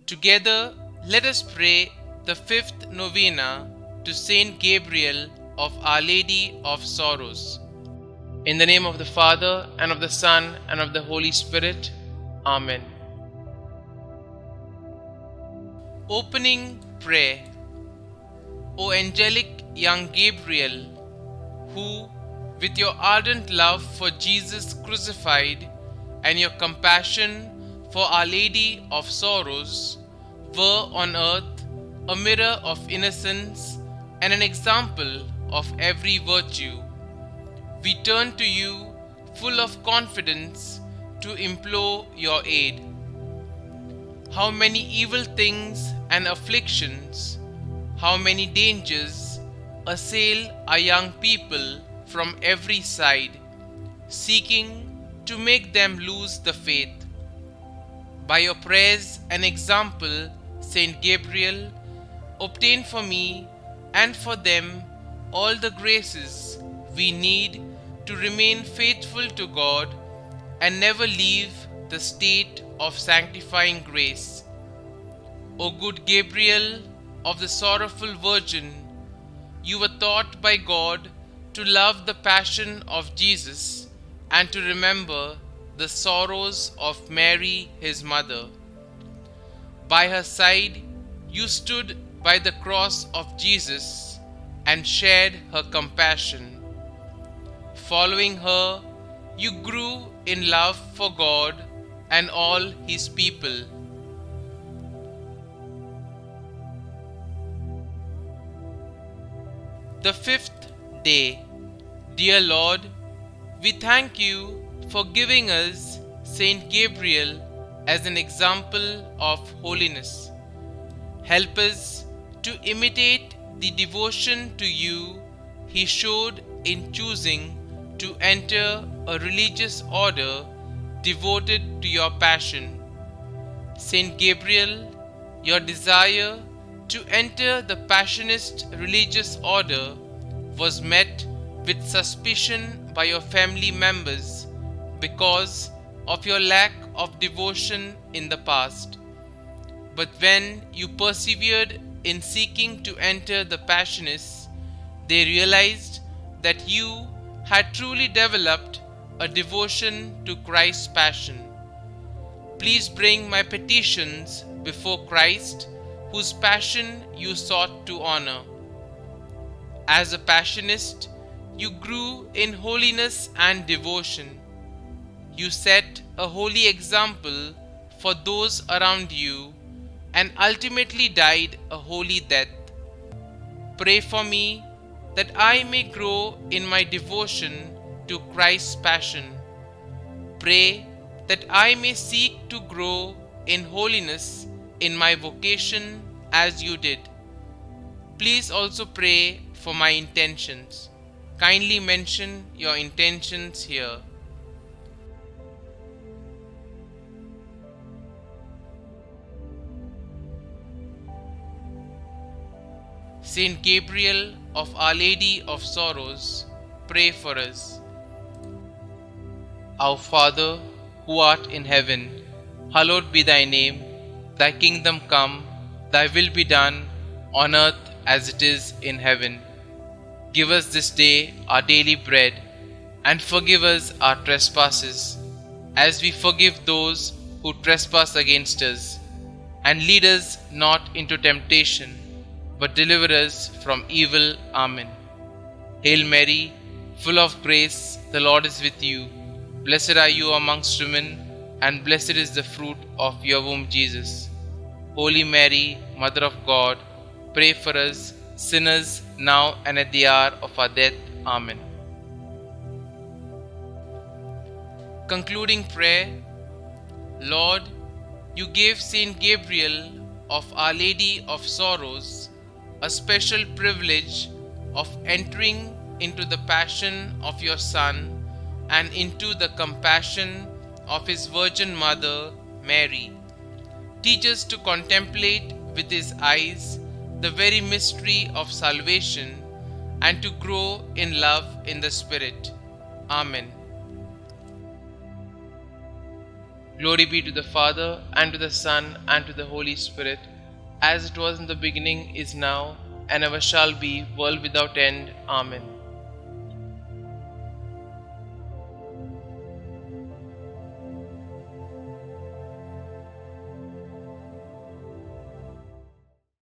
Together, let us pray the fifth novena to Saint Gabriel of Our Lady of Sorrows. In the name of the Father, and of the Son, and of the Holy Spirit. Amen. Opening prayer. O angelic young Gabriel, who, with your ardent love for Jesus crucified and your compassion for Our Lady of Sorrows, were on earth a mirror of innocence and an example of every virtue, we turn to you full of confidence to implore your aid. How many evil things and afflictions, how many dangers assail our young people from every side, seeking to make them lose the faith. By your prayers and example, Saint Gabriel, obtain for me and for them all the graces we need to remain faithful to God and never leave the state of sanctifying grace. O good Gabriel of the sorrowful Virgin, you were taught by God to love the passion of Jesus and to remember the sorrows of Mary, his mother. By her side, you stood by the cross of Jesus and shared her compassion. Following her, you grew in love for God and all His people. The fifth day. Dear Lord, we thank you for giving us Saint Gabriel as an example of holiness. Help us to imitate the devotion to you he showed in choosing to enter a religious order devoted to your passion. Saint Gabriel, your desire to enter the Passionist religious order was met with suspicion by your family members because of your lack of devotion in the past. But when you persevered in seeking to enter the Passionists, they realized that you had truly developed a devotion to Christ's passion. Please bring my petitions before Christ, whose passion you sought to honor. As a Passionist, you grew in holiness and devotion. You set a holy example for those around you and ultimately died a holy death. Pray for me that I may grow in my devotion to Christ's passion. Pray that I may seek to grow in holiness in my vocation as you did. Please also pray for my intentions. Kindly mention your intentions here. Saint Gabriel of Our Lady of Sorrows, pray for us. Our Father, who art in heaven, hallowed be thy name. Thy kingdom come, thy will be done, on earth as it is in heaven. Give us this day our daily bread, and forgive us our trespasses, as we forgive those who trespass against us. And lead us not into temptation, but deliver us from evil. Amen. Hail Mary, full of grace, the Lord is with you. Blessed are you amongst women, and blessed is the fruit of your womb, Jesus. Holy Mary, Mother of God, pray for us sinners, now and at the hour of our death. Amen. Concluding prayer. Lord, you gave Saint Gabriel of Our Lady of Sorrows a special privilege of entering into the passion of your Son and into the compassion of his Virgin Mother, Mary. Teach us to contemplate with his eyes the very mystery of salvation and to grow in love in the Spirit. Amen. Glory be to the Father, and to the Son, and to the Holy Spirit, as it was in the beginning, is now, and ever shall be, world without end. Amen.